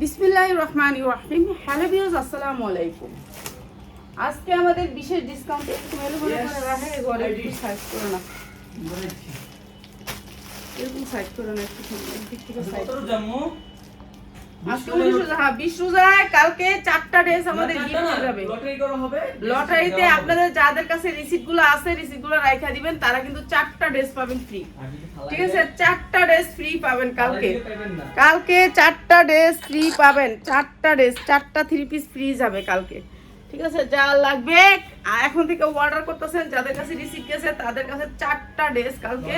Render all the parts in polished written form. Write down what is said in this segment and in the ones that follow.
বিসমিল্লাহির রহমানির রহিম। Hello viewers, আসসালামু আলাইকুম। আজকে আমাদের বিশেষ ডিসকাউন্ট একটু মেলুমেলু করে রাখে ঘরে একটু সাইজ করে না, এরকম সাইজ করে না, একটু দিক থেকে সাইজ আজকে 20 রোজায় কালকে 4টা ড্রেস আমাদের গিফট হয়ে যাবে। লটারি করা হবে, লটারিতে আপনাদের যাদের কাছে রিসিপ্টগুলো আছে রিসিপ্টগুলো রাখা দিবেন, তারা কিন্তু 4টা ড্রেস পাবেন ফ্রি। ঠিক আছে, 4টা ড্রেস ফ্রি পাবেন কালকে। কালকে 4টা ড্রেস ফ্রি পাবেন, 4টা ড্রেস, 4টা 3 পিস ফ্রি যাবে কালকে। ঠিক আছে, যা লাগবে এখন থেকে অর্ডার করতেছেন, যাদের কাছে রিসিপ্ট গেছে তাদের কাছে 4টা ড্রেস কালকে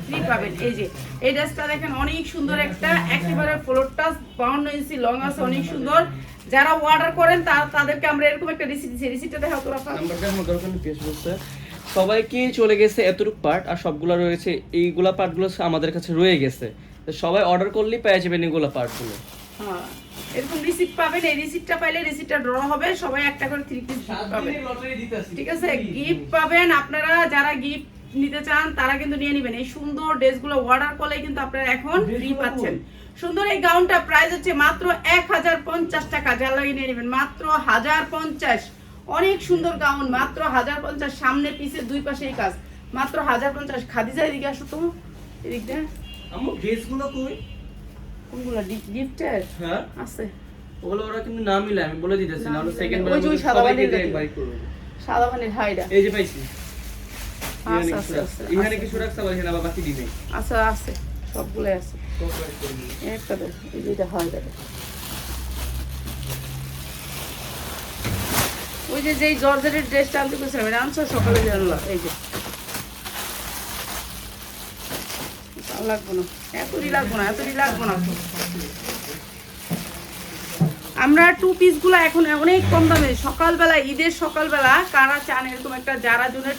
ফ্রি পাবেন। এই যে এই ড্রেসটা দেখেন, অনেক সুন্দর একটা, একেবারে ফ্লোরটা 52 ইঞ্চি লং আছে, অনেক সুন্দর। যারা অর্ডার করেন তাদেরকে আমরা এরকম একটা রিসিপ্ট দিচ্ছি। রিসিপ্টটা দেখাও তো রাফা। নাম্বারটা আমার দরকার নেই, পেশ বলছে সবাইকে চলে গেছে এতটুক পার্ট, আর সবগুলা রয়েছে এইগুলা পার্টগুলো আমাদের কাছে রয়ে গেছে। তো সবাই অর্ডার করলেই পেয়ে যাবেন এগুলা পার্টগুলো। হ্যাঁ, এরকম রিসিপ্ট পাবেন। এই রিসিপ্টটা পাইলে রিসিপ্টটা ড্র হবে, সবাই একটা করে 3 পিস পাবেন। ঠিক আছে, গিফট পাবেন। আপনারা যারা গিফট নিতে চান তারা কিন্তু নিয়ে নেবেন। এই সুন্দর ড্রেসগুলো অর্ডার করলেই কিন্তু আপনারা এখন ফ্রি পাচ্ছেন। সুন্দর এই গাউনটা প্রাইস হচ্ছে মাত্র 1050 টাকা। যারা লাগিয়ে নিয়ে নেবেন মাত্র 1050। অনেক সুন্দর গাউন, মাত্র 1050। সামনে পিছে দুই পাশে এই কাজ, মাত্র 1050। খাদিজা এদিকে আসো তো, এদিক দিয়ে। আমু ড্রেসগুলো কই? কোনগুলো গিফটের? হ্যাঁ আছে, ওগুলো ওরা কিন্তু না মিলে, আমি বলে দিতেছি না, সেকেন্ড বার ওই যে সাদা বানিয়ে বাই করব। সাদা বানিয়ে হাইডা এই যে পাইছি, আছে এখানে কিছু রাখছ আবার এখানে আবার বাকি দিবে। আছে আছে, সবগুলো আছে। একটা দে, এই যে এটা হাইডা। ওই যে যেই জর্জেটের ড্রেসটা আনতে গেছিলাম, এটা আনছো সকালে জানলা। এই যে লাগবো না, এতই লাগবো না, এতই লাগবো না। আমরা 2 পিসগুলো এখন অনেক কম দামে, সকালবেলা, ঈদের সকালবেলা কারা চান এরকম একটা যারা জনের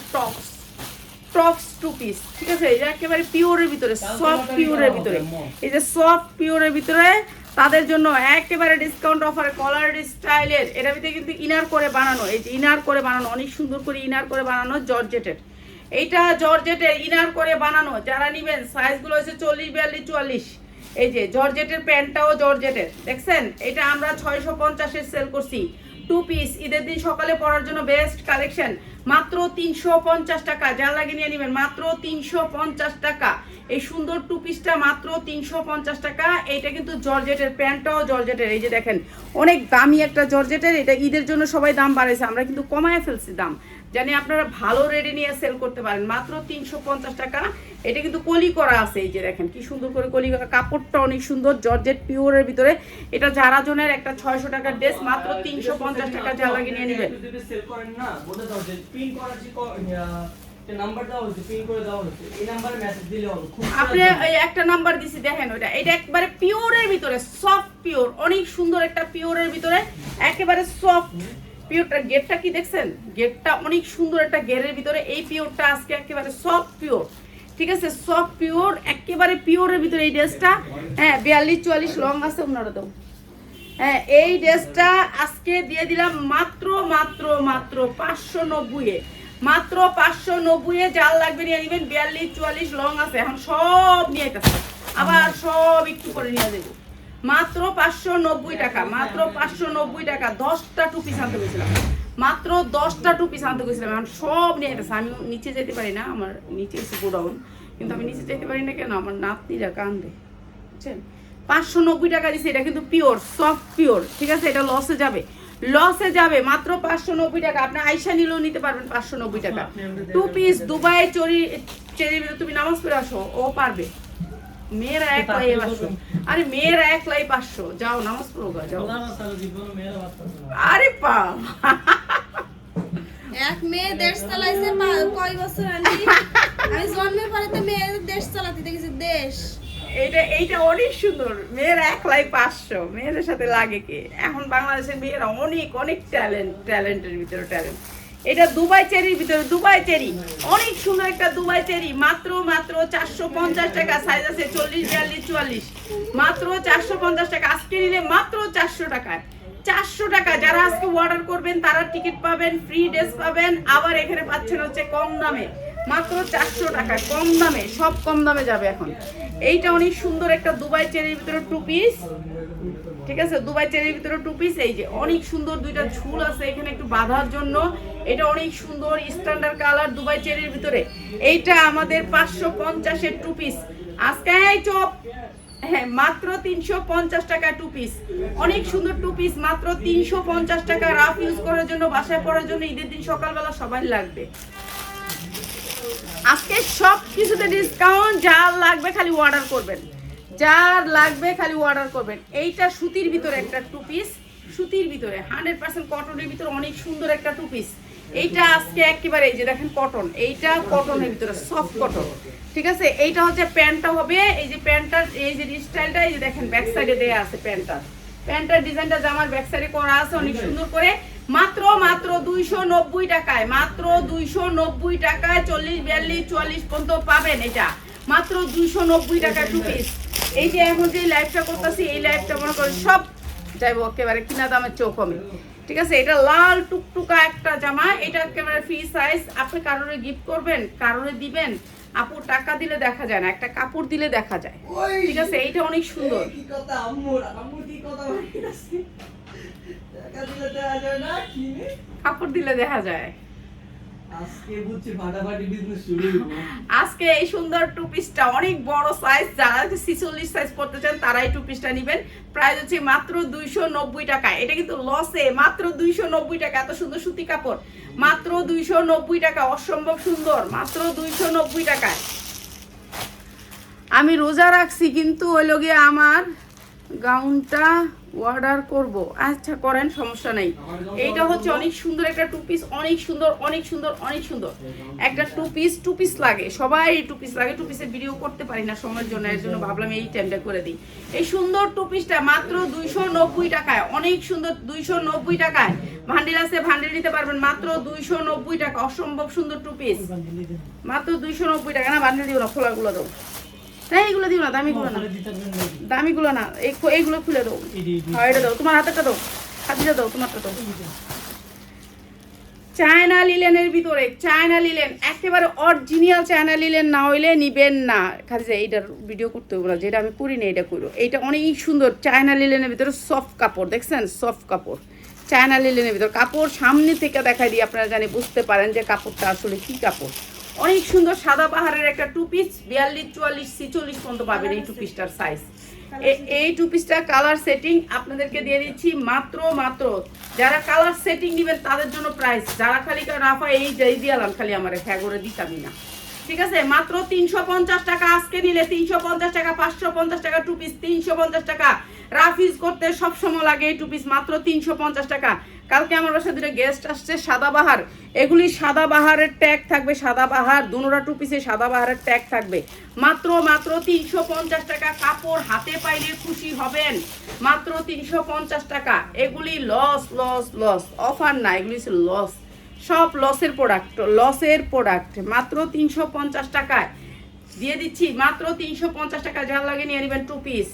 টপস 2 পিস। ঠিক আছে, এটা একেবারে পিওরের ভিতরে, সফট পিওরের ভিতরে। এই যে সফট পিওরের ভিতরে তাদের জন্য একেবারে ডিসকাউন্ট অফারে কলার স্টাইলের। এটার ভিতরে কিন্তু ইনার করে বানানো, এই যে ইনার করে বানানো, অনেক সুন্দর করে ইনার করে বানানো জর্জেটের। এইটা জর্জেটের ইনার করে বানানো। যারা নেবেন সাইজগুলো হচ্ছে 40, 42, 44। এই যে জর্জেটের প্যান্টটাও জর্জেটের, দেখছেন? এটা আমরা 650-এর সেল করছি। 2 পিস ঈদের দিন সকালে পরার জন্য বেস্ট কালেকশন, মাত্র 350 টাকা। যা লাগে নিয়ে নেবেন, মাত্র 350 টাকা। এই সুন্দর 2 পিসটা মাত্র 350 টাকা। এইটা কিন্তু জর্জেটের, প্যান্টটাও জর্জেটের। এই যে দেখেন, অনেক দামি একটা জর্জেটের। এটা ঈদের জন্য সবাই দাম বাড়াইছে, আমরা কিন্তু কমায় ফেলছি দাম, জানি আপনারা ভালো রেডি নিয়ে সেল করতে পারেন। মাত্র 350 টাকা। এটা কিন্তু কলি করা আছে, এই যে দেখেন কি সুন্দর করে কলি করা। কাপড়টা অনেক সুন্দর, জর্জেট পিওরের ভিতরে। এটা যারা জনের একটা 600 টাকার ড্রেস, মাত্র 350 টাকা। যা লাগে নিয়ে নেবেন। সেল করেন না, বলে দাও যে পিন করা যে নাম্বার দাও হচ্ছে, পিন করে দাও হচ্ছে, এই নম্বরে মেসেজ দিলে হবে। আপনি এই একটা নাম্বার দিছি, দেখেন ওটা। এটা একবারে পিওরের ভিতরে, সফট পিওর, অনেক সুন্দর একটা পিওরের ভিতরে, একেবারে সফট পিওরটা। গেটটা কি দেখছেন? গেটটা অনেক সুন্দর একটা গেরের ভিতরে। এই পিওরটা আজকে একেবারে সফট পিওর। ঠিক আছে, সফট পিওর, একেবারে পিওরের ভিতরে এই ড্রেসটা। হ্যাঁ, 42, 44 লং আছে ওনারা দাও। হ্যাঁ, এই ড্রেসটা আজকে দিয়ে দিলাম মাত্র মাত্র মাত্র 590-এ। মাত্র 590-এ। যার লাগবে নিয়ে নেবেন। 42, 44 লং আছে, এখন সব নিয়ে আসছে, আবার সব একটু করে নিয়ে দেবো। মাত্র 590 টাকা, মাত্র 590 টাকা। 10টা 2 পিস আনতে গেছিলাম, মাত্র 10টা 2 পিস আনতে গেছিলাম, এখন সব নিয়ে আসছে। আমি নিচে যেতে পারি না, আমার নিচে এসে গোডাউন, কিন্তু আমি নিচে যেতে পারি না কেন, আমার নাতনিরা কান্দে, বুঝছেন? 590 টাকা দিচ্ছে। এটা কিন্তু পিওর, সফট পিওর। ঠিক আছে, এটা লসে যাবে, লসে যাবে। মাত্র 590 টাকা। আপনি আয়সা নিলেও নিতে পারবেন 590 টাকা। 2 পিস দুবাই চেরির ভিতরে। তুমি নামাজ পড়ে আসো, ও পারবে। মেয়েরা একলাই 500, আরে মেয়েরা একলাই 500। যাও নামাজ পড়ো, যাও। আরে পা এক মেয়ে দেশ চালাইছে কয় বছর আনি, আমি জন্মের পরে তো মেয়ে দেশ চালাতে দেখেছি। দেশ এইটা অনেক সুন্দর। মেয়েরা একলাই 500, মেয়েদের সাথে লাগে কে? এখন বাংলাদেশের মেয়েরা অনেক অনেক ট্যালেন্টের ভিতরে ট্যালেন্ট। এটা দুবাই চেরির ভিতরে, দুবাই চেরি, অনেক সুন্দর একটা দুবাই চেরি। মাত্র মাত্র 450 টাকা। সাইজ আছে 40, 42, 44। মাত্র 450 টাকা। আজকে নিলে মাত্র 400 টাকায়, 400 টাকা। যারা আজকে অর্ডার করবেন তারা টিকিট পাবেন, ফ্রি ড্রেস পাবেন, আবার এখানে পাচ্ছেন হচ্ছে কম দামে। মাত্র 400 টাকায়, কম দামে, সব কম দামে যাবে এখন। এইটা অনেক সুন্দর একটা দুবাই চেরির ভিতরে 2 পিস, ঠিক আছে, দুবাই চেরির ভিতরে 2 পিস। এই যে অনেক সুন্দর দুইটা ঝুল আছে এখানে একটু বাঁধার জন্য, এটা অনেক সুন্দর স্ট্যান্ডার্ড কালার দুবাই চেরির ভিতরে। এইটা আমাদের 550-এর 2 পিস আজকে, এই চপ, হ্যাঁ মাত্র 350 টাকা 2 পিস। অনেক সুন্দর 2 পিস মাত্র 350 টাকা, রাফ ইউজ করার জন্য, বাসায় পরার জন্য, ঈদের দিন সকালবেলা সবাই লাগবে। আজকে সব কিছুতে ডিসকাউন্ট, যার লাগবে খালি অর্ডার করবেন, যার লাগবে খালি অর্ডার করবেন। এইটা সুতির ভিতরে একটা 2 পিস, সুতির ভিতরে 100% কটনের ভিতরে অনেক সুন্দর একটা 2 পিস। এইটা আজকে একেবারে এই যে দেখেন কটন, এইটা কটনের ভিতরে সফট কটন, ঠিক আছে। এইটা হচ্ছে প্যান্টটা হবে, এই যে প্যান্টটার এই যে স্টাইলটা এই যে দেখেন ব্যাক সাইডে দেয়া আছে, প্যান্টটার ডিজাইনটা জামার ব্যাক সাইডে করা আছে অনেক সুন্দর করে। মাত্র 290 টাকায়, মাত্র 290 টাকায় 40, 42, 44 পর্যন্ত পাবেন। এটা মাত্র 290 টাকায় 2 পিস। এই যে এখন যে লাইভটা করতেছি, এই লাইভটা মনে করেন সব যাইবো একেবারে কিনা দামের চোখ কমে, ঠিক আছে। এটা লাল টুকটুকা একটা জামা, এটা একেবারে ফ্রি সাইজ। আপনি কারোরে গিফট করবেন, কারোরে দিবেন, আপু টাকা দিলে দেখা যায় না, একটা কাপড় দিলে দেখা যায়, ঠিক আছে। এইটা অনেক সুন্দর, কাপড় দিলে দেখা যায়। আজকে এই সুন্দর 2 পিসটা অনেক বড় সাইজ, যারা 46 সাইজ পড়তে চান তারাই 2 পিসটা নেবেন। প্রাইস হচ্ছে মাত্র 290 টাকা। এটা কিন্তু লসে, মাত্র 290 টাকা, এত সুন্দর সুতি কাপড় মাত্র 290 টাকা, অসম্ভব সুন্দর, মাত্র 290 টাকায়। আমি রোজা রাখছি কিন্তু ওই লগে আমার গাউনটা অর্ডার করব, আচ্ছা করেন, সমস্যা নেই। এইটা হচ্ছে অনেক সুন্দর একটা 2 পিস, অনেক সুন্দর, অনেক সুন্দর, অনেক সুন্দর একটা 2 পিস লাগে, সবাই 2 পিস লাগে। 2 পিসের ভিডিও করতে পারি না সময়ের জন্য, এর জন্য ভাবলাম এই টাইমটা করে দিই। এই সুন্দর 2 পিসটা মাত্র 290 টাকায়, অনেক সুন্দর 290 টাকায়। ভান্ডিল আছে, ভান্ডিল নিতে পারবেন মাত্র 290 টাকা, অসম্ভব সুন্দর 2 পিস মাত্র 290 টাকা। না ভান্ডিল দিও না, খোলাগুলো দাও, এইগুলো দিও না, দামিগুলো না, দামিগুলো না, এইগুলো খুলে দাও, হ্যাঁ এটা দাও, তোমার হাতেরটা দাও, হাতিটা দাও, তোমারটা দাও। চায়না লিলেনের ভিতরে, চায়না লিলেন একেবারে অরিজিনাল চায়না লিলেন না হইলে নিবেন না। খালি যে এইটার ভিডিও করতে হবে না, যেটা আমি করি না এটা করো। এইটা অনেক সুন্দর চায়না লিলেনের ভিতরে সফট কাপড়, দেখছেন সফট কাপড়, চায়না লিলেনের ভিতরে কাপড় সামনে থেকে দেখাই দিই, আপনারা জানি বুঝতে পারেন যে কাপড়টা আসলে কি কাপড়। অনেক সুন্দর সাদা বাহারের একটা 2 পিস, 42, 44, 46 পর্যন্ত পাবেন এই 2 পিসটার সাইজ। এই 2 পিসটা কালার সেটিং আপনাদেরকে দিয়ে দিচ্ছি মাত্র, যারা কালার সেটিং নেবেন তাদের জন্য প্রাইস, যারা খালি রাফা এই দিয়ালাম খালি আমার হ্যাঁ করে দিতামই না, ঠিক আছে। মাত্র 350 টাকা, আজকে নিলে 350 টাকা, 550 টাকা 2 পিস, 350 টাকা। রাফ ইউজ করতে সবসময় লাগে এই 2 পিস, মাত্র 350 টাকা। কালকে আমার বাসায় 2টা গেস্ট আসছে, সাদাবাহার, এগুলি সাদাবাহারের ট্যাগ থাকবে, সাদাবাহার দুনোটা 2 পিসে সাদাবাহারের ট্যাগ থাকবে। মাত্র 350 টাকা, কাপড় হাতে পাইলে খুশি হবেন, মাত্র 350 টাকা। এগুলি লস, অফার না, এগুলি লস, সব লসের প্রোডাক্ট, মাত্র 350 টাকায় দিয়ে দিচ্ছি, মাত্র 350 টাকা। যার লাগে নিয়ে নেবেন 2 পিস,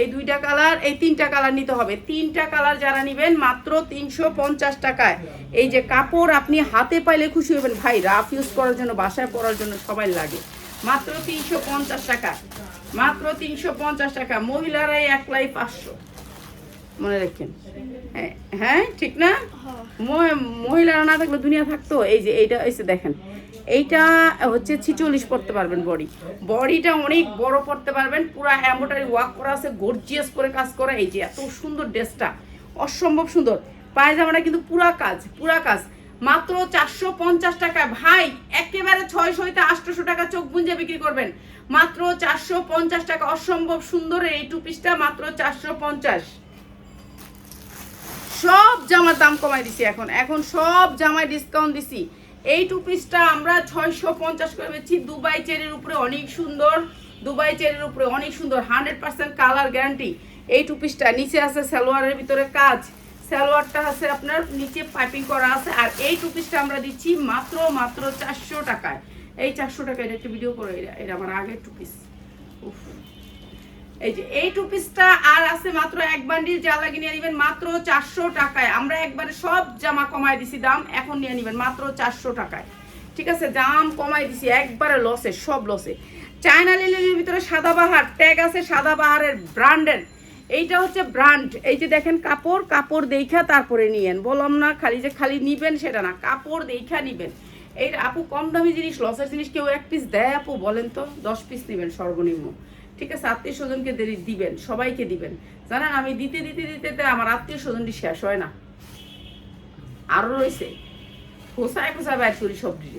এই 2টা কালার, এই 3টা কালার নিতে হবে, 3টা কালার যারা নেবেন মাত্র 350 টাকায়। এই যে কাপড় আপনি হাতে পাইলে খুশি হবেন ভাই, রাফ ইউজ করার জন্য, বাসায় পরার জন্য সবাই লাগে, মাত্র 350 টাকা, মাত্র 350 টাকা। মহিলারাই 1,500,000 মনে রাখেন, হ্যাঁ ঠিক না, মহিলারা না থাকলে দুনিয়া থাকতো। এই যে এইটা এসে দেখেন, এইটা হচ্ছে 46 পড়তে পারবেন, বডিটা অনেক বড় পড়তে পারবেন, পুরো এমব্রয়ডারি ওয়ার্ক করা আছে, গর্জিয়াস করে কাজ করা। এই যে এত সুন্দর ড্রেসটা, অসম্ভব সুন্দর। পায়জামাটা কিন্তু পুরা কাজ, মাত্র 450 টাকা ভাই, একেবারে 600 800 টাকা চোখ বুঞ্জে বিক্রি করবেন, মাত্র 450 টাকা। অসম্ভব সুন্দর এই 2 পিসটা মাত্র 450। সব জামার দাম কমাই দিছি, এখন সব জামায় ডিসকাউন্ট দিছি। এই 2 পিসটা আমরা 650 করে বেচছি, দুবাই চেরির উপরে অনেক সুন্দর, 100% কালার গ্যারান্টি। এই 2 পিসটা নিচে আছে সালোয়ারের ভিতরে কাজ, সালোয়ারটা আছে আপনার নিচে পাইপিং করা আছে। আর এই 2 পিসটা আমরা দিচ্ছি মাত্র 400 টাকায়। এই 400 টাকা, এটা একটা ভিডিও করে, এটা আমার আগের 2 পিস। এই যে এই 2 পিসটা আর আছে মাত্র 1 বান্ডিল, যা লাগে নিয়ে নেবেন মাত্র 400 টাকায়। আমরা একবারে সব জামা কমায় দিছি দাম, এখন নিয়ে নেবেন মাত্র 400 টাকায়, ঠিক আছে, দাম কমাই দিছি একবারে লসে, সব লসে। চায়না লিলেনের ভিতরে সাদাবাহার ট্যাগ আছে, সাদাবাহারের ব্র্যান্ডের, এইটা হচ্ছে ব্র্যান্ড। এই যে দেখেন কাপড়, কাপড় দেখা তারপরে নিয়েন, বললাম না খালি যে খালি নিবেন সেটা না, কাপড় দেখা নিবেন। এই আপু কম দামি জিনিস, লসের জিনিস কেউ 1 পিস দেয় আপু বলেন তো? 10 পিস নেবেন সর্বনিম্ন, ঠিক আছে? আত্মীয় স্বজনকে দিবেন, সবাইকে দিবেন। জানেন আমি দিতে দিতে দিতে আমার আত্মীয় স্বজনটি শেষ হয় না, আরও রয়েছে, খোসায় খোসায় বাইর করি সবজি।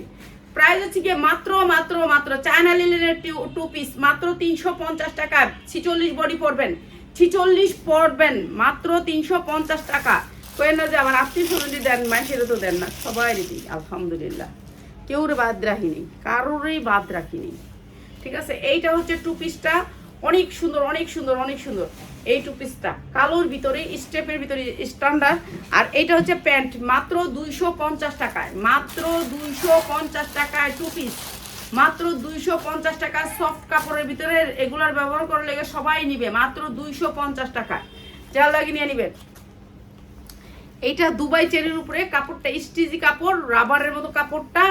প্রাইস হচ্ছে গিয়ে মাত্র মাত্র মাত্র চায়না লিলেনের 2 পিস মাত্র 350 টাকা। 46 বডি পড়বেন, 46 পড়বেন মাত্র 350 টাকা। কেন না যে আমার আত্মীয় স্বজনটি দেন, মাইসেরও তো দেন না, সবাই দিই আলহামদুলিল্লাহ, কেউরে বাদ রাখিনি, কারোরই বাদ রাখিনি, ঠিক আছে? এইটা হচ্ছে 2 পিসটা, অনেক সুন্দর অনেক সুন্দর অনেক সুন্দর। এই 2 পিসটা কালোর ভিতরে, স্টেপের ভিতরে স্ট্যান্ডার্ড। আর এইটা হচ্ছে প্যান্ট, মাত্র 250 টাকায়, মাত্র 250 টাকায় 2 পিস, মাত্র 250 টাকা। সফট কাপড়ের ভিতরে এগুলার ব্যবহার করে লেগে সবাই নিবে, মাত্র 250 টাকায়, যা লাগে নিয়ে নিবেন। এইটা দুবাই চেরির উপরে, কাপড়টা স্টিজি কাপড়, রাবারের মতো কাপড়টা,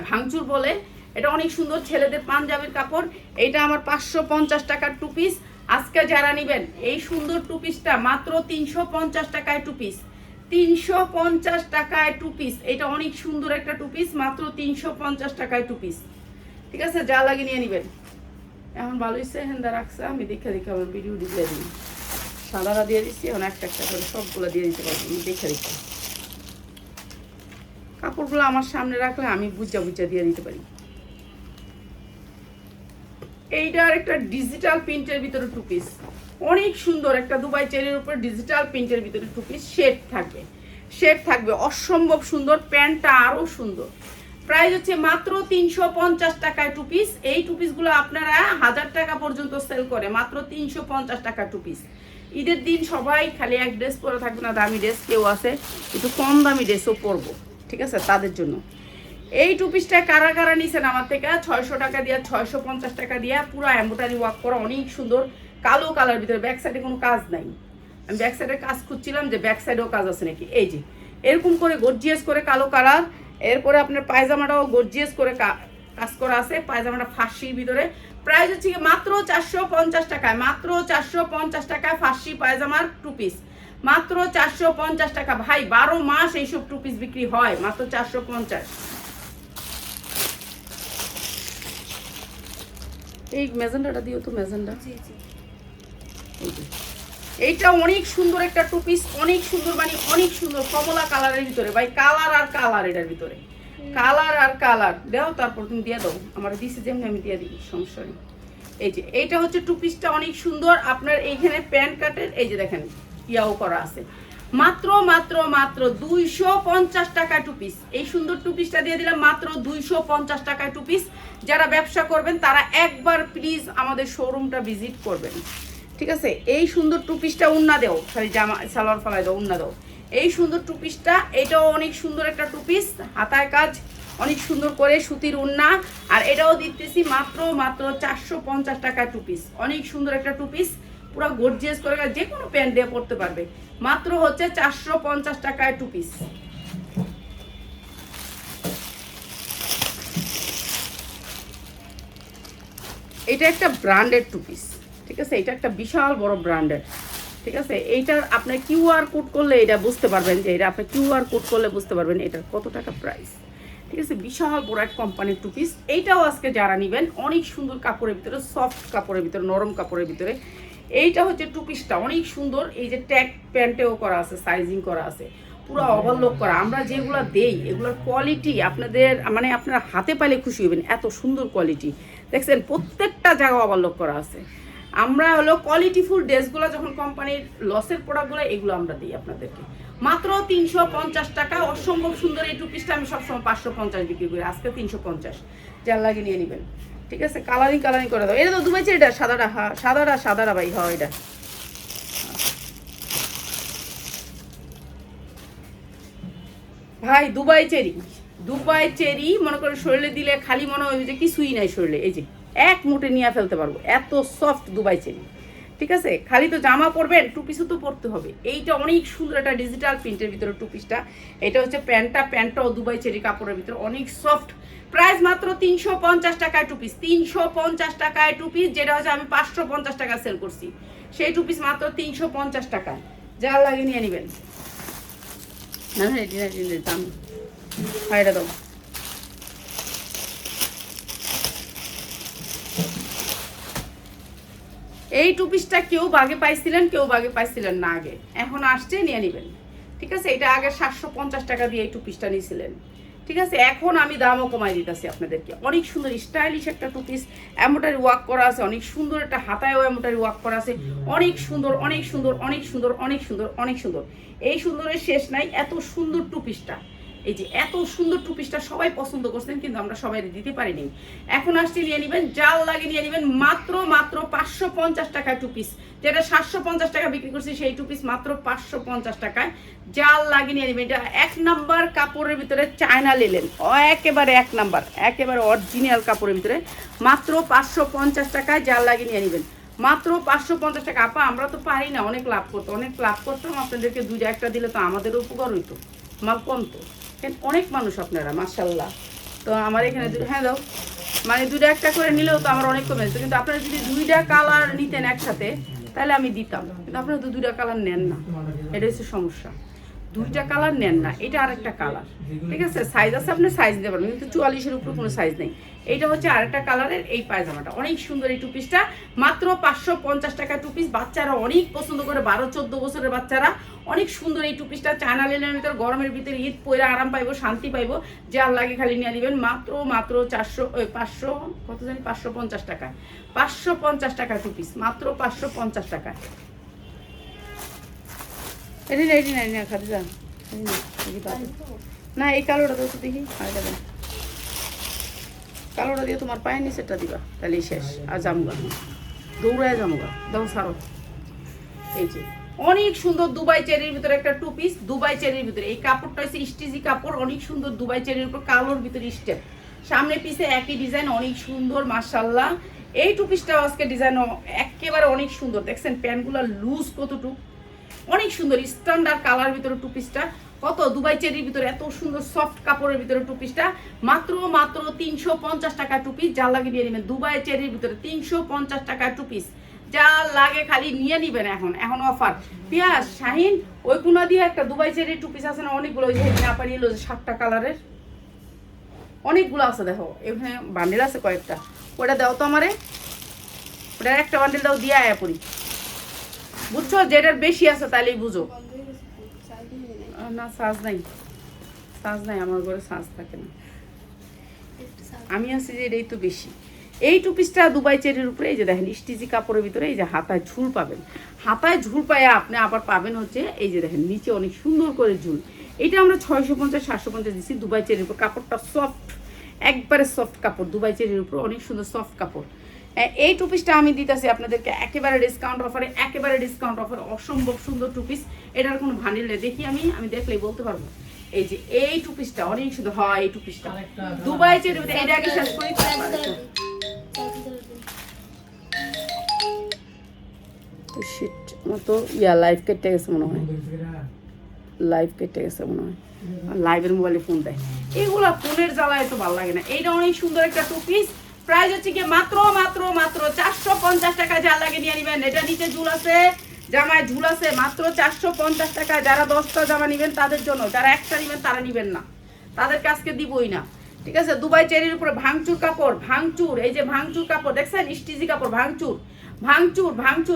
ভাঙচুর বলে, এটা অনেক সুন্দর, ছেলেদের পাঞ্জাবির কাপড়। এইটা আমার 550 টাকার 2 পিস। আজকে যারা নেবেন এই সুন্দর 2 পিসটা মাত্র 350 টাকায় 2 পিস, 350 টাকায় 2 পিস। এটা অনেক সুন্দর একটা 2 পিস, মাত্র 350 টাকায় 2 পিস, ঠিক আছে? যা লাগে নিয়ে নেবেন। এখন ভালো হয়েছে হেন্দা রাখছে, আমি দেখে দেখে আমার ভিডিও দিয়ে দিই, সাদারা দিয়ে দিচ্ছি, এখন একটা একটা করে সবগুলো দিয়ে দিতে পারবো, আমি দেখে দেখে। কাপড়গুলো আমার সামনে রাখলে আমি বুঝা বুঝা দিয়ে দিতে পারি। এইটার একটা ডিজিটাল প্রিন্টের ভিতরে 2 পিস, অনেক সুন্দর একটা দুবাই চেরির উপরে ডিজিটাল প্রিন্টের ভিতরে 2 পিস, শেড থাকবে, শেড থাকবে, অসম্ভব সুন্দর। প্যান্টটা আরও সুন্দর। প্রাইস হচ্ছে মাত্র 350 টাকায় 2 পিস। এই 2 পিসগুলো আপনারা 1000 টাকা পর্যন্ত সেল করে, মাত্র 350 টাকা 2 পিস। ঈদের দিন সবাই খালি এক ড্রেস পরে থাকবে না, দামি ড্রেস কেউ আছে একটু কম দামি ড্রেসও পরবো, ঠিক আছে? তাদের জন্য এই 2 পিসটা কারা কারা নিছেন আমার থেকে 600 টাকা দিয়া, 650 টাকা দিয়া, পুরো এমব্রয়ডারি ওয়ার্ক করা, অনেক সুন্দর, কালো কালার ভিতরে, ব্যাক সাইডে কোনো কাজ নাই। আমি ব্যাক সাইডের কাজ খুঁজছিলাম যে ব্যাক সাইডেও কাজ আছে নাকি, এই যে এরকম করে গর্জিয়াস করে কালো কালার। এরপরে আপনার পায়জামাটাও গর্জিয়াস করে কাজ করা আছে, পায়জামাটা ফাঁসির ভিতরে। প্রাইস হচ্ছে মাত্র 450 টাকায়, মাত্র 450 টাকায় ফাঁসি পায়জামার 2 পিস, মাত্র 450 টাকা। ভাই 12 মাস এইসব 2 পিস বিক্রি হয়, মাত্র 450। এই মেজেন্ডাটা দিও তো, মেজেন্ডা। এইটা অনেক সুন্দর একটা 2 পিস, অনেক সুন্দর, মানে অনেক সুন্দর, কমলা কালারের ভিতরে। ভাই কালার আর কালার, এটার ভিতরে কালার আর কালার দাও, তারপর তুমি দিয়ে দাও, আমার দিছি যেমনি আমি দিয়ে দিই, সমস্যা নেই। এই যে এইটা হচ্ছে 2 পিসটা অনেক সুন্দর। আপনার এইখানে প্যান্ট কাটের এই যে দেখেন ইয়াও করা আছে, মাত্র মাত্র মাত্র 250 টাকায় 2 পিস। এই সুন্দর 2 পিসটা দিয়ে দিলাম মাত্র 250 টাকায় 2 পিস। যারা ব্যবসা করবেন তারা একবার প্লিজ আমাদের শোরুমটা ভিজিট করবেন, ঠিক আছে? এই সুন্দর 2 পিসটা উন্না দেও, খালি জামা সালোয়ার ফালাই দাও, উন্না দাও। এই সুন্দর 2 পিসটা, এটাও অনেক সুন্দর একটা 2 পিস, হাতায় কাজ অনেক সুন্দর করে, সুতির উন্না। আর এটাও দিতেছি মাত্র মাত্র 450 টাকায় 2 পিস, অনেক সুন্দর একটা 2 পিস, পুরো গর্জিয়াস করে, যে কোনো প্যান্ট দিয়ে পরতে পারবে, মাত্র হচ্ছে 450 টাকায় 2 পিস। এটা একটা ব্র্যান্ডেড 2 পিস, ঠিক আছে? এটা একটা বিশাল বড় ব্র্যান্ডেড, ঠিক আছে? এইটার আপনার কিউআর কোড করলে এটা বুঝতে পারবেন, যে এটা আপনি কিউআর কোড করলে বুঝতে পারবেন এটার কত টাকা প্রাইস, ঠিক আছে? বিশাল বড় এক কোম্পানির 2 পিস। এইটাও আজকে যারা নেবেন, অনেক সুন্দর কাপড়ের ভিতরে, সফট কাপড়ের ভিতরে, নরম কাপড়ের ভিতরে। এইটা হচ্ছে 2 পিসটা অনেক সুন্দর। এই যে ট্যাগ প্যান্টেও করা আছে, সাইজিং করা আছে, পুরো ওভারলোক করা। আমরা যেগুলো দেই এগুলোর কোয়ালিটি আপনাদের, মানে আপনারা হাতে পাইলে খুশি হবেন, এত সুন্দর কোয়ালিটি। দেখছেন প্রত্যেকটা জায়গা ওভারলোক করা আছে। আমরা হলো কোয়ালিটিফুল ড্রেসগুলো, যখন কোম্পানির লসের প্রোডাক্টগুলো, এগুলো আমরা দিই আপনাদেরকে মাত্র 350 টাকা। অসম্ভব সুন্দর এই 2 পিসটা আমি সবসময় 550 বিক্রি করি, আজকে 350, যার লাগে নিয়ে নেবেন, ঠিক আছে? কালারিং কালারিং করে দাও। এটা তো দুবাই চেরি, এটা সাদাটা, হ্যাঁ সাদাটা, সাদাটা ভাই, হ্যাঁ এটা ভাই দুবাই চেরি, দুবাই চেরি মনে করে শরীরে দিলে খালি মনে হয় যে কিছুই নাই শরীরে, এই যে এক মুঠে নিয়ে ফেলতে পারবো, এত সফট দুবাই চেরি, ঠিক আছে, খালি তো জামা পরবেন, টু পিসও তো পরতে হবে। এইটা অনেক সুন্দর একটা ডিজিটাল প্রিন্টের ভিতরে টু পিসটা। এটা হচ্ছে প্যান্টটাও দুবাই চেরি কাপড়ের ভিতরে অনেক সফট। প্রাইস মাত্র 350 টাকায় টু পিস, 350 টাকায় টু পিস, যেটা হচ্ছে আমি 550 টাকা সেল করছি। সেই টু পিস মাত্র 350 টাকায়, যা লাগে নিয়ে নেবেন। না না এটি দাম এটা দাও। এই টু পিসটা কেউ বাগে পাইছিলেন না আগে, এখন আসছে নিয়ে নেবেন। ঠিক আছে, এটা আগে 750 টাকা দিয়ে এই টু পিসটা নিয়েছিলেন। ঠিক আছে, এখন আমি দামও কমাই দিতেছি আপনাদেরকে। অনেক সুন্দর স্টাইলিশ একটা টু পিস, এমব্রয়ডারি ওয়ার্ক করা আছে, অনেক সুন্দর একটা হাতায়ও এমব্রয়ডারি ওয়ার্ক করা আছে, অনেক সুন্দর অনেক সুন্দর অনেক সুন্দর অনেক সুন্দর অনেক সুন্দর। এই সুন্দরের শেষ নাই, এত সুন্দর টু পিসটা, এই যে এত সুন্দর টু পিসটা সবাই পছন্দ করছেন, কিন্তু আমরা সবাই দিতে পারিনি। এখন আসছে নিয়ে নেবেন, জাল লাগে নিয়ে নেবেন মাত্র 550 টাকায় টু পিস, যেটা 750 টাকা বিক্রি করছি সেই টু পিস মাত্র 550 টাকায় জাল লাগে নিয়ে নেবেন। এটা 1 নাম্বার কাপড়ের ভিতরে চায়না লিলেন, একেবারে 1 নাম্বার, একেবারে অরিজিনাল কাপড়ের ভিতরে মাত্র 550 টাকায় জাল লাগে নিয়ে নেবেন, মাত্র 550 টাকা। আপা আমরা তো পারি না অনেক লাভ করতাম, আপনাদেরকে 2-1টা দিলে তো আমাদেরও উপকার হইতো, মাল কমতো। অনেক মানুষ আপনারা মাশাআল্লাহ, তো আমার এখানে হ্যাঁ দাও, মানে 2-1টা করে নিলেও তো আমার অনেক কমে যেত। কিন্তু আপনারা যদি 2টা কালার নিতেন একসাথে তাহলে আমি দিতাম, কিন্তু আপনারা তো 2টা কালার নেন না, এটা হচ্ছে সমস্যা। 2টা কালার নেন না, এটা আরেকটা কালার। ঠিক আছে, সাইজ আছে, আপনি সাইজ দিতে পারবেন, কিন্তু 44-এর উপরে কোনো সাইজ নেই। এইটা হচ্ছে আরেকটা কালারের এই পায়জামাটা, অনেক সুন্দর এই টু পিসটা, মাত্র 550 টাকা টু পিস। বাচ্চারা অনেক পছন্দ করে, 12-14 বছরের বাচ্চারা অনেক সুন্দর এই টু পিসটা। চায়না লিনের ভিতরে গরমের ভিতরে ঈদ পরে আরাম পাইবো, শান্তি পাইবো, যার লাগে খালি নিয়ে নেবেন মাত্র 550 টাকায়, 550 টাকা টু পিস, মাত্র 550 টাকায়। না এই কালোটা তো দেখি, কালোটা দিয়ে তোমার পায়ের নিচেটা দিবা, তাহলেই শেষ। আর জামুগা দৌড়ায় জামুগা দাও সারো। এই যে অনেক সুন্দর দুবাই চেরির ভিতরে একটা টু পিস, দুবাই চেরির ভিতরে। এই কাপড়টা হচ্ছে স্টিজি কাপড়, অনেক সুন্দর দুবাই চেরির উপর কালোর ভিতরে স্টেপ, সামনে পিছে একই ডিজাইন, অনেক সুন্দর মাশাআল্লাহ। এই টু পিসটাও আজকে ডিজাইন একেবারে অনেক সুন্দর, দেখছেন প্যান্টগুলো লুজ কতটুকু, অনেক সুন্দর স্ট্যান্ডার্ড কালার ভিতরে টু পিসটা। কত দুবাই চেরির ভিতরে এত সুন্দর সফট কাপড়ের ভিতরে টু পিসটা মাত্র 350 টাকা টু পিস, যা লাগে নিয়ে নেবেন। দুবাই চেরির ভিতরে 350 টাকা টু পিস, যা লাগে খালি নিয়ে নিবেন। এখন অফার পিয়াস শাহিন, ওই কোনা দিয়ে একটা দুবাই চেরির টু পিস আছে না অনেকগুলো, ওই যে না পারিয়ে 7টা কালারের অনেকগুলো আছে, দেখো এখানে বান্ডেল আছে কয়েকটা, ওটা দাও তো আমারে, ওটা একটা বান্ডেল দাও, দিয়ে আয়া পড়ি, বুঝছো? যেটার বেশি আছে তাহলেই বুঝো। না সাজ নাই আমার ঘরে, সাজ থাকে না, আমি আছি যে এটাই তো বেশি। এই টু পিসটা দুবাই চেরির উপরে, এই যে দেখেন স্টিজি কাপড়ের ভিতরে, এই যে হাতায় ঝুল পাবেন, হাতায় ঝুল পায়ে আপনি আবার পাবেন হচ্ছে এই যে দেখেন নিচে অনেক সুন্দর করে ঝুল। এটা আমরা 650-750 দিচ্ছি দুবাই চেরির উপর। কাপড়টা সফট, একবারে সফট কাপড়, দুবাই চেরির উপর অনেক সুন্দর সফট কাপড়। এই টু পিসটা আমি দিতেছি আপনাদেরকে একেবারে ডিসকাউন্ট অফারে, একেবারে ডিসকাউন্ট অফারে, অসম্ভব সুন্দর টু পিস। এটার কোনো ভান্ডিল নেই, দেখি আমি দেখলেই বলতে পারবো। এই যে এই টু পিসটা অনেক সুন্দর হয়, এই টু পিসটা দুবাই চেরির উপর। এটা আগে শেষ করি, আমার তো লাইভ কেটে গেছে মনে হয়, লাইভের মোবাইলে ফোন দেয়, এগুলা ফোনের জ্বালায় তো ভালো লাগে না। এইটা অনেক সুন্দর একটা টু পিস, প্রাইস হচ্ছে কি মাত্র 450 টাকা, যা লাগে নিয়ে নেবেন। এটা নিচে ঝুল আছে, জামায় ঝুল আছে, মাত্র 450 টাকা। যারা 10টা জামা নেবেন তাদের জন্য, যারা একটা নেবেন তারা নেবেন না, তাদেরকে আজকে দিবই না। ঠিক আছে, দুবাই চেরির উপরে ভাঙচুর কাপড়, ভাঙচুর, এই যে ভাঙচুর কাপড় দেখছেন, স্টিজি কাপড়, ভাঙচুর,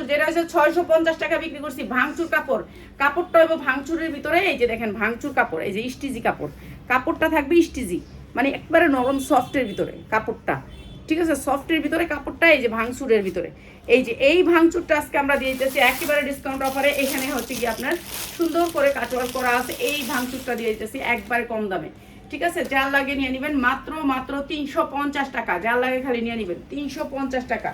যেটা হচ্ছে 650 টাকা বিক্রি করছি। ভাঙচুর কাপড়, কাপড়টা এবং ভাঙচুরের ভিতরে এই যে দেখেন ভাঙচুর কাপড়, এই যে স্টিজি কাপড়, কাপড়টা থাকবে স্টিজি, মানে একবারে নরম সফটের ভিতরে কাপড়টা। ঠিক আছে, সফটের ভিতরে কাপড়টা, এই যে ভাঙচুরের ভিতরে, এই যে এই ভাঙচুরটা আজকে আমরা দিয়ে দিতেছি একেবারে ডিসকাউন্ট অফারে। এখানে হচ্ছে কি আপনার সুন্দর করে কাটওয়ার্ক করা আছে, এই ভাঙচুরটা দিয়ে দিতেছি একবারে কম দামে। ঠিক আছে, যার লাগে নিয়ে নেবেন মাত্র 350 টাকা, যার লাগে খালি নিয়ে নেবেন 350 টাকা।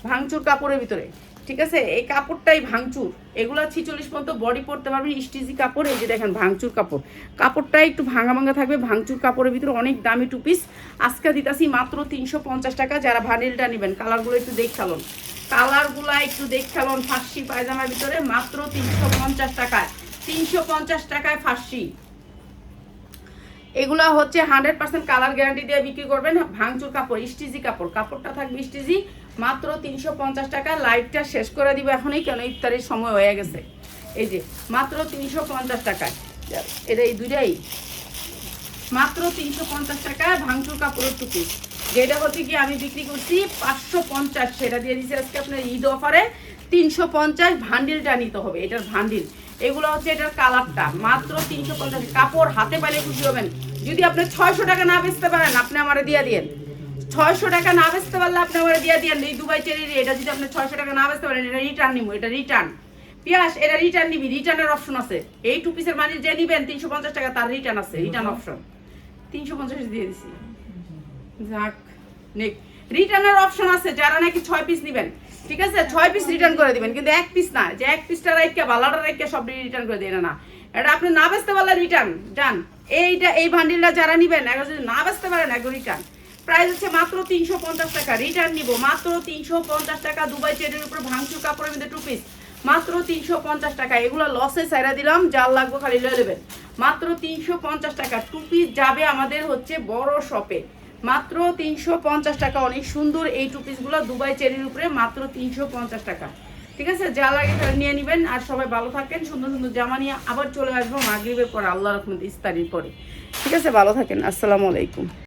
ভাঙচুর কাপড়ের ভিতরে ঠিক আছে, এই কাপড়টাই ভাঙচুর, এগুলা 46 পর্যন্ত বডি পরতে পারবেন, স্টিচি কাপড়। এই যে দেখেন ভাঙচুর কাপড়, কাপড়টা একটু ভাঙা ভাঙা থাকবে, ভাঙচুর কাপড়ের ভিতরে অনেক দামি টু পিস। আজকে দিতাছি মাত্র 350 টাকা। যারা ভানিলটা নেবেন কালারগুলো একটু দেখালন, কালারগুলা একটু দেখালন। ফার্সি পায়জামার ভিতরে মাত্র 350 টাকায়, 350 টাকায় ফার্সি। এগুলা হচ্ছে 100% কালার গ্যারান্টি দিয়ে বিক্রি করবেন। ভাঙচুর কাপড়, স্টিচি কাপড়, কাপড়টা থাকবে স্টিচি, মাত্র 350 টাকা। লাইভটা শেষ করে দিব এখনই, কেন ইফতারের সময় হয়ে গেছে। এই যে মাত্র 350 টাকায়, এটা এই দুইটাই মাত্র 350 টাকা। ভাঙচুর কাপড়ের টু পিস, যেটা হচ্ছে কি আমি বিক্রি করছি 550, সেটা দিয়ে দিচ্ছি আজকে আপনার ঈদ অফারে 350। ভান্ডিলটা নিতে হবে, এটার ভান্ডিল। এগুলো হচ্ছে এটার কালারটা, মাত্র 350। কাপড় হাতে পাইলে খুশি হবেন। যদি আপনি 600 টাকা না বেচতে পারেন, আপনি আমারে দিয়ে দিয়েন। 600 টাকা না বেচতে পারলে আপনি আমারে দিয়ে দিয়েন। এই দুবাই চেরি, এটা যদি আপনি 600 টাকা না বেচতে পারেন, এটা রিটার্ন নিবো, এটা রিটার্ন। পিয়াস, এটা রিটার্ন নিবি, রিটার্নের অপশন আছে। এই টু পিসের মানে যে নিবেন 350 টাকা, তার রিটার্ন আছে, রিটার্ন অপশন। 350 দিয়ে দিছি, যাক নেক। রিটার্নের অপশন আছে যারা নাকি 6 পিস নেবেন, ঠিক আছে, 6 পিস রিটার্ন করে দিবেন, কিন্তু 1 পিস না, যে 1 পিসটা রাইখা বালাটা রাইখা সব রিটার্ন করে দেয় না। এটা আপনি না বেচতে পারলে রিটার্ন যান। এইটা এই বান্ডিলটা যারা নেবেন, এখন যদি না বেচতে পারেন একদম রিটার্ন। প্রাইস হচ্ছে মাত্র 350 টাকা, রিটার্ন নিব মাত্র 350 টাকা। দুবাই চেটের উপর ভাঙচুর কাপড়ের মধ্যে টু পিস, মাত্র 350 টাকা। এগুলো লসে ছাইরা দিলাম, যার লাগবে খালি লয়ে নেবেন। মাত্র 350 টাকা টু পিস যাবে আমাদের হচ্ছে বড় শপে, মাত্র 350 টাকা। অনেক সুন্দর এই টু পিসগুলো দুবাই চেরির উপরে, মাত্র 350 টাকা। ঠিক আছে, যা লাগে তাহলে নিয়ে নেবেন। আর সবাই ভালো থাকেন, সুন্দর সুন্দর জামা নিয়ে আবার চলে আসবো মাগরিবের পরে, আল্লাহর রহমতে ইফতারির পরে। ঠিক আছে, ভালো থাকেন, আসসালামু আলাইকুম।